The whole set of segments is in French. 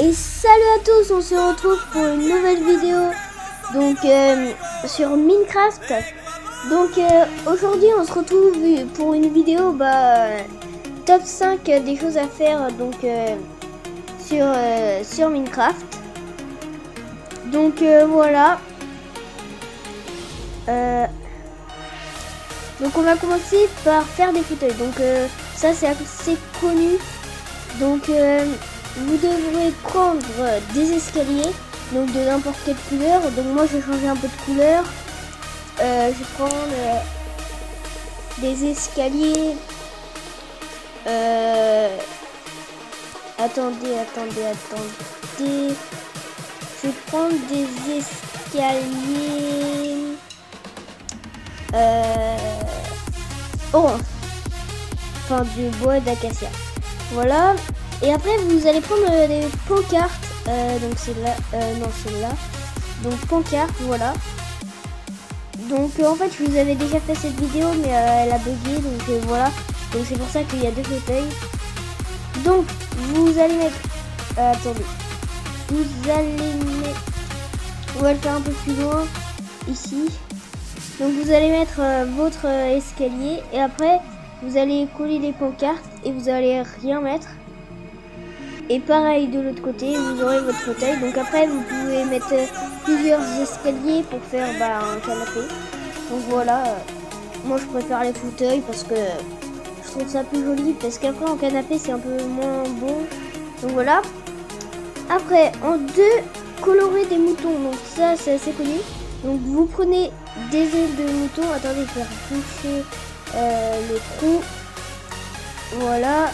Et salut à tous, on se retrouve pour une nouvelle vidéo donc sur Minecraft. Donc aujourd'hui on se retrouve pour une vidéo top 5 des choses à faire donc sur Minecraft. Donc voilà. Donc on va commencer par faire des fauteuils. Donc ça c'est assez connu. Donc vous devrez prendre des escaliers, donc de n'importe quelle couleur. Donc moi je vais changer un peu de couleur. Je vais prendre des escaliers. Attendez. Je vais prendre des escaliers orange, enfin du bois d'acacia. Voilà. Et après vous allez prendre des pancartes, donc c'est là, non c'est là, donc pancarte, voilà. Donc en fait je vous avais déjà fait cette vidéo mais elle a bugué, donc voilà, donc c'est pour ça qu'il y a deux fauteuils. Donc vous allez mettre, attendez, vous allez mettre, on va le faire un peu plus loin, ici. Donc vous allez mettre votre escalier et après vous allez coller des pancartes et vous allez rien mettre. Et pareil de l'autre côté, vous aurez votre fauteuil. Donc après vous pouvez mettre plusieurs escaliers pour faire un canapé. Donc voilà, moi je préfère les fauteuils parce que je trouve ça plus joli. Parce qu'après en canapé c'est un peu moins bon. Donc voilà. Après en deux, colorer des moutons. Donc ça c'est assez connu. Donc vous prenez des ailes de mouton. Attendez, faire boucher le trou. Voilà.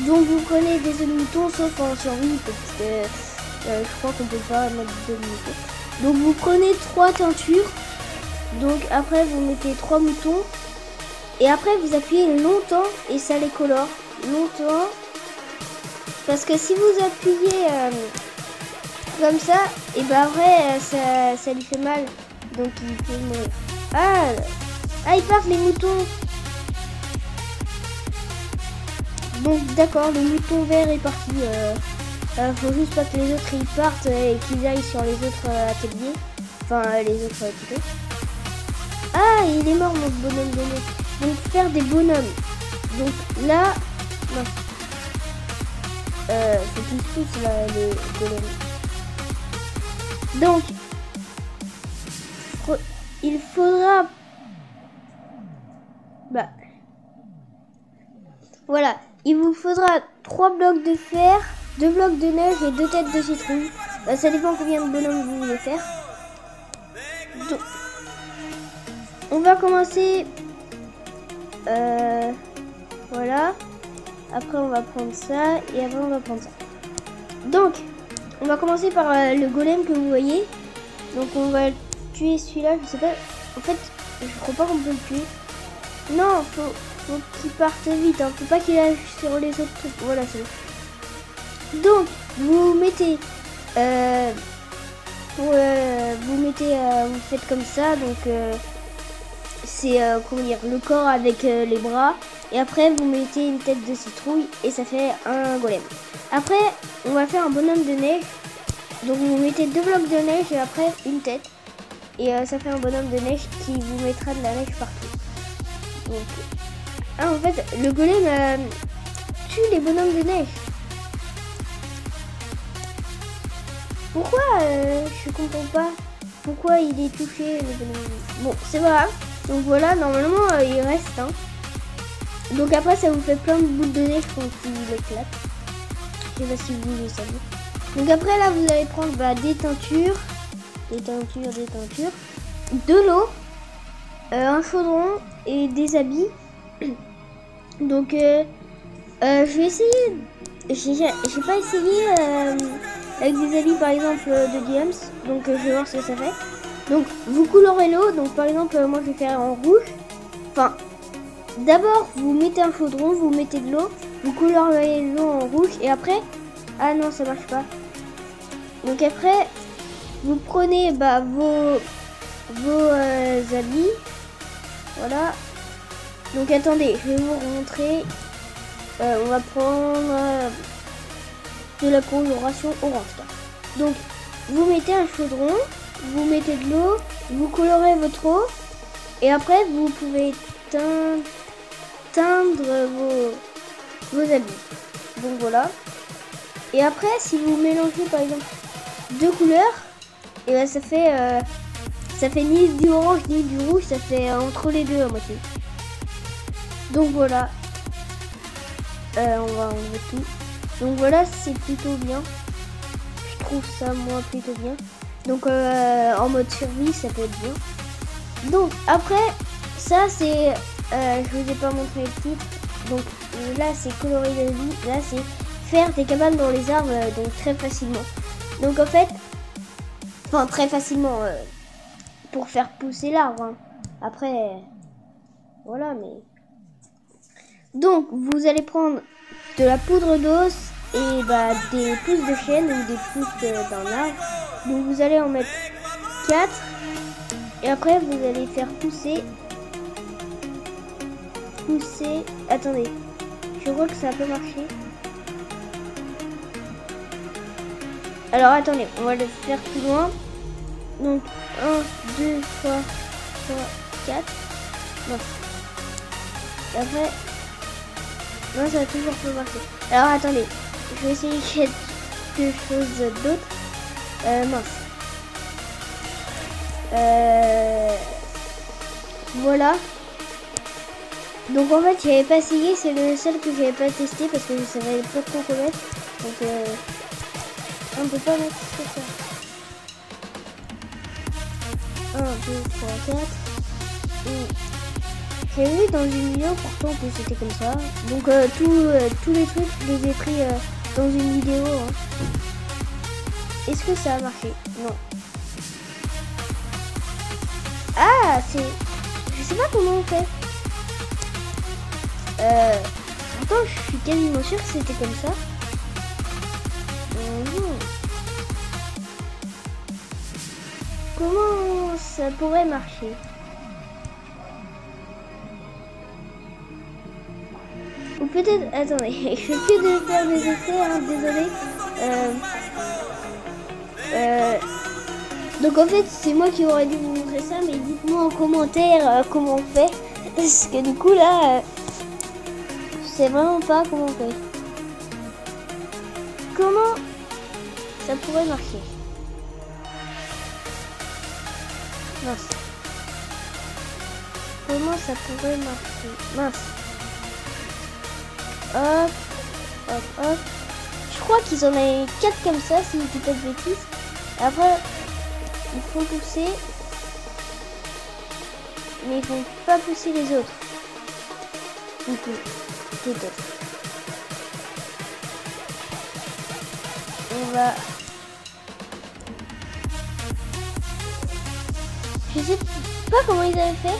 Donc vous prenez des œufs de mouton sauf en survie parce que je crois qu'on peut pas mettre de mouton. Donc vous prenez 3 teintures. Donc après vous mettez 3 moutons. Et après vous appuyez longtemps et ça les colore longtemps. Parce que si vous appuyez comme ça, et après ça lui fait mal. Donc il peut mourir. Ah ils partent les moutons. Donc d'accord, le mouton vert est parti. Faut juste pas que les autres ils partent et qu'ils aillent sur les autres ateliers. Enfin les autres tutos. Ah, il est mort notre bonhomme de neige. Donc faire des bonhommes. Donc là, non. Faut tous là les bonhommes. Donc il faudra voilà. Il vous faudra 3 blocs de fer, 2 blocs de neige et 2 têtes de citrouille. Ça dépend combien de bonhommes vous voulez faire. Donc, on va commencer. Voilà. Après on va prendre ça et après on va prendre ça. Donc, on va commencer par le golem que vous voyez. Donc on va tuer celui-là. Je sais pas. En fait, je crois pas qu'on peut le tuer. Non, faut qu'il parte vite, hein. Faut pas qu'il aille sur les autres trucs. Voilà, c'est bon. Donc, vous mettez, vous faites comme ça. Donc, c'est comment dire, le corps avec les bras. Et après, vous mettez une tête de citrouille et ça fait un golem. Après, on va faire un bonhomme de neige. Donc, vous mettez 2 blocs de neige et après une tête. Et ça fait un bonhomme de neige qui vous mettra de la neige partout. Donc, en fait, le golem tue les bonhommes de neige. Pourquoi je comprends pas pourquoi il est touché le bonhomme de neige. Bon, c'est pas grave. Donc voilà, normalement il reste. Hein. Donc après, ça vous fait plein de boules de neige quand il éclate. Je sais pas si vous le savez. Donc après, là, vous allez prendre des teintures. De l'eau, un chaudron et des habits. Donc je vais essayer. J'ai pas essayé avec des habits par exemple de James. Donc je vais voir ce que ça fait. Donc vous colorez l'eau. Donc par exemple moi je vais faire en rouge. Enfin d'abord vous mettez un chaudron, vous mettez de l'eau, vous colorez l'eau en rouge et après ah non ça marche pas. Donc après vous prenez vos habits. Voilà. Donc attendez, je vais vous montrer. On va prendre de la coloration orange. Donc vous mettez un chaudron, vous mettez de l'eau, vous colorez votre eau et après vous pouvez teindre vos habits. Donc voilà. Et après si vous mélangez par exemple deux couleurs, et ben ça fait ni du orange ni du rouge, ça fait entre les deux à moitié. Donc voilà. On va enlever tout. Donc voilà, c'est plutôt bien. Je trouve ça moi plutôt bien. Donc en mode survie, ça peut être bien. Donc après, ça c'est... je vous ai pas montré le titre. Donc là c'est colorer la vie. Là c'est faire des cabanes dans les arbres, donc très facilement. Donc en fait, enfin très facilement pour faire pousser l'arbre. Hein. Après, voilà, mais... Donc vous allez prendre de la poudre d'os et bah, des pousses de chêne ou des pousses d'un arbre. Donc vous allez en mettre 4 et après vous allez faire pousser. Attendez, je crois que ça peut marcher. Alors attendez, on va le faire plus loin. Donc 1, 2, 3, 4. Non. Et après... Non, ça va toujours pas marcher. Alors attendez, je vais essayer quelque chose d'autre. Mince. Voilà. Donc en fait, j'avais pas essayé, c'est le seul que j'avais pas testé parce que je savais pas trop mettre. Donc on peut pas mettre ça. 1, 2, 3, 4. J'ai vu dans une vidéo pourtant que c'était comme ça. Donc tous les trucs, je les ai pris dans une vidéo. Hein. Est-ce que ça a marché? Non. Ah, c'est... Je sais pas comment on fait. Pourtant, je suis quasiment sûre que c'était comme ça. Comment ça pourrait marcher? Ou peut-être... Attendez, je fais que de faire des essais, hein, désolé. Donc en fait, c'est moi qui aurais dû vous montrer ça, mais dites-moi en commentaire comment on fait. Parce que du coup là, je sais vraiment pas comment on fait. Comment ça pourrait marcher? Mince. Comment ça pourrait marcher? Mince. Hop, hop, hop. Je crois qu'ils en avaient 4 comme ça, si je dis pas de bêtises. Après, ils font pousser. Mais ils font pas pousser les autres. Du coup, les autres. On va... Je sais pas comment ils avaient fait.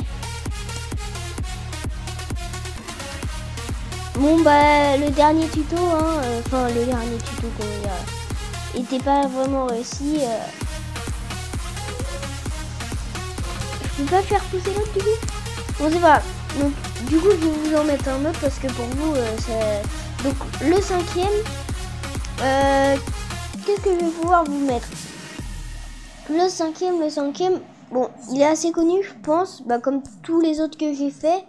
Bon bah le dernier tuto, hein, enfin le dernier tuto qu'on était pas vraiment réussi. Je peux pas faire pousser l'autre du coup. Bon c'est pas. Donc du coup je vais vous en mettre un autre parce que pour vous c'est... Donc le 5e, qu'est-ce que je vais pouvoir vous mettre? Le 5e, bon il est assez connu je pense, bah, comme tous les autres que j'ai fait.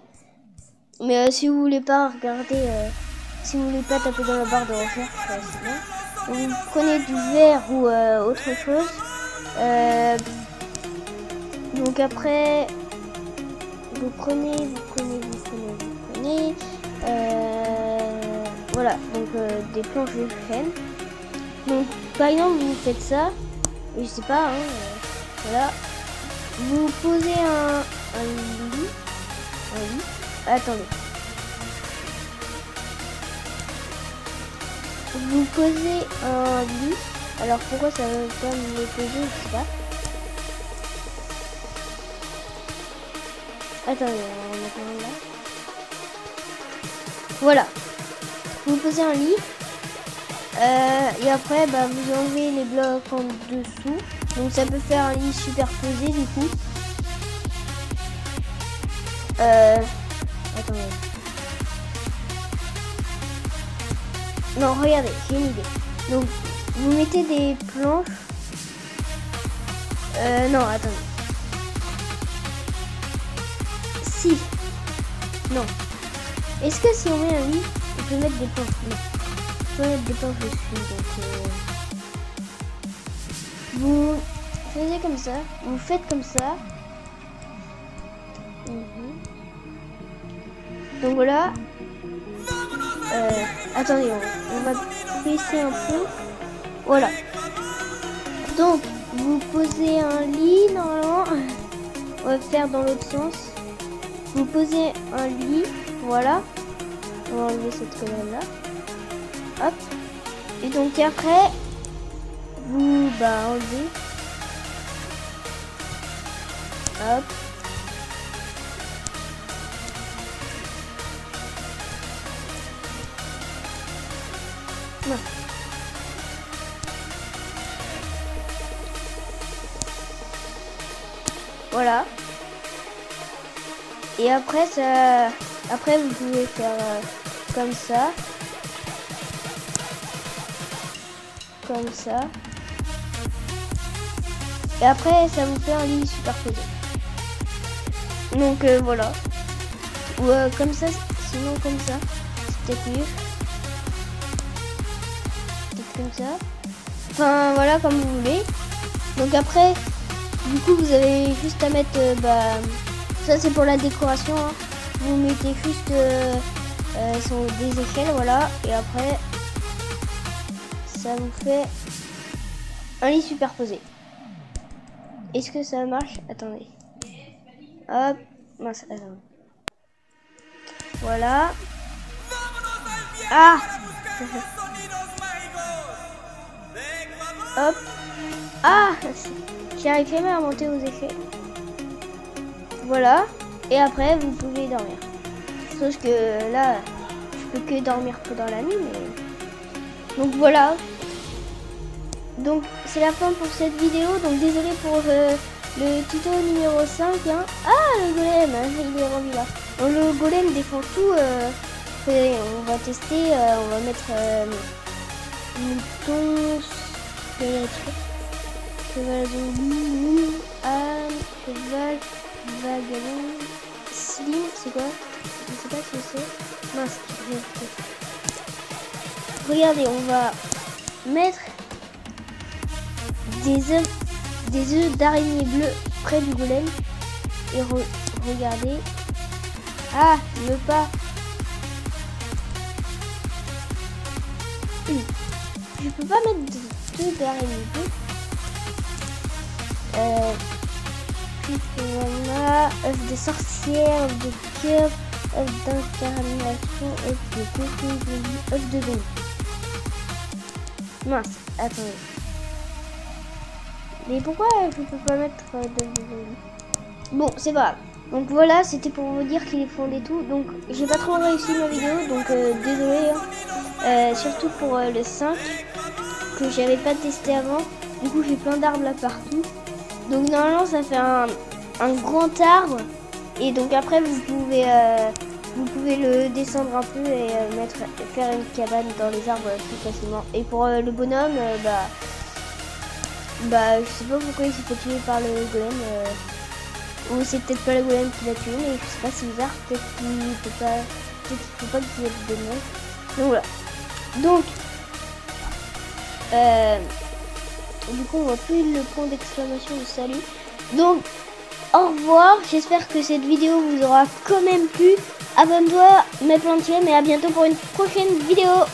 Mais si vous voulez pas regarder, si vous voulez pas taper dans la barre de recherche, c'est bien. Donc, vous prenez du verre ou autre chose. Donc après, vous prenez. Voilà, donc des planches de chêne. Donc par exemple, vous faites ça. Je sais pas, hein, voilà. Vous posez un lit. Attendez. Vous posez un lit. Alors pourquoi ça veut pas me poser, je sais pas. Attendez, on va mettre un là. Voilà. Vous posez un lit. Et après, bah, vous enlevez les blocs en dessous. Donc ça peut faire un lit superposé du coup. Attendez. Non, regardez, j'ai une idée. Donc vous mettez des planches. Non, attendez. Si. Non. Est-ce que si on met un lit, on peut mettre des planches? Non. On peut mettre des planches dessus. Donc vous faites comme ça. Vous faites comme ça. Donc voilà. Attendez, on va baisser un peu. Voilà. Donc, vous posez un lit, normalement. On va faire dans l'autre sens. Vous posez un lit, voilà. On va enlever cette colonne là. Hop. Et donc après, vous enlevez. Hop. Non. Voilà. Et après ça, après vous pouvez faire comme ça, et après ça vous fait un lit superposé. Donc voilà. Ou comme ça, sinon comme ça, c'est peut-être mieux. Peut-être comme ça. Enfin voilà, comme vous voulez. Donc après, du coup vous avez juste à mettre ça c'est pour la décoration, hein. Vous mettez juste sur des échelles, voilà, et après ça vous fait un lit superposé. Est-ce que ça marche? Attendez. Hop, mince, attendez. Voilà. Ah. Hop. Ah, j'arrive jamais à monter aux échelles. Voilà. Et après, vous pouvez dormir. Sauf que là, je peux que dormir pendant la nuit. Mais... Donc voilà. Donc c'est la fin pour cette vidéo. Donc désolé pour le tuto numéro 5. Hein. Ah, le golem, hein, il est rendu là. Donc, le golem défend tout. On va tester. On va mettre mouton, cheval zombie, âne, cheval, vagabond, slim, c'est quoi? Je sais pas ce que c'est. Mince, regardez, on va mettre des œufs d'araignée bleue près du golem. Et regardez. Ah, il veut pas. Je peux pas mettre deux d'araignée bleue. Puis voilà, œuf de sorcière, œuf de cœur, œuf d'incarnation, œuf de coco, œuf de zombie. Mince, attendez. Mais pourquoi je peux pas mettre d'œuf de zombie? Bon, c'est pas grave. Donc voilà, c'était pour vous dire qu'il est fondé tout. Donc j'ai pas trop réussi ma vidéo, donc désolé. Hein. Surtout pour le 5 que j'avais pas testé avant. Du coup j'ai plein d'arbres là partout. Donc normalement ça fait un grand arbre. Et donc après vous pouvez le descendre un peu et faire une cabane dans les arbres plus facilement. Et pour le bonhomme, je sais pas pourquoi il s'est fait tuer par le golem. Ou c'est peut-être pas le golem qui l'a tué, mais je sais pas, c'est bizarre. Peut-être qu'il peut pas. Peut-être qu'il faut pas qu'il y ait de démons. Donc voilà. Donc du coup on voit plus le point d'exclamation de salut. Donc au revoir. J'espère que cette vidéo vous aura quand même plu. Abonne-toi, mets plein de j'aime et à bientôt pour une prochaine vidéo.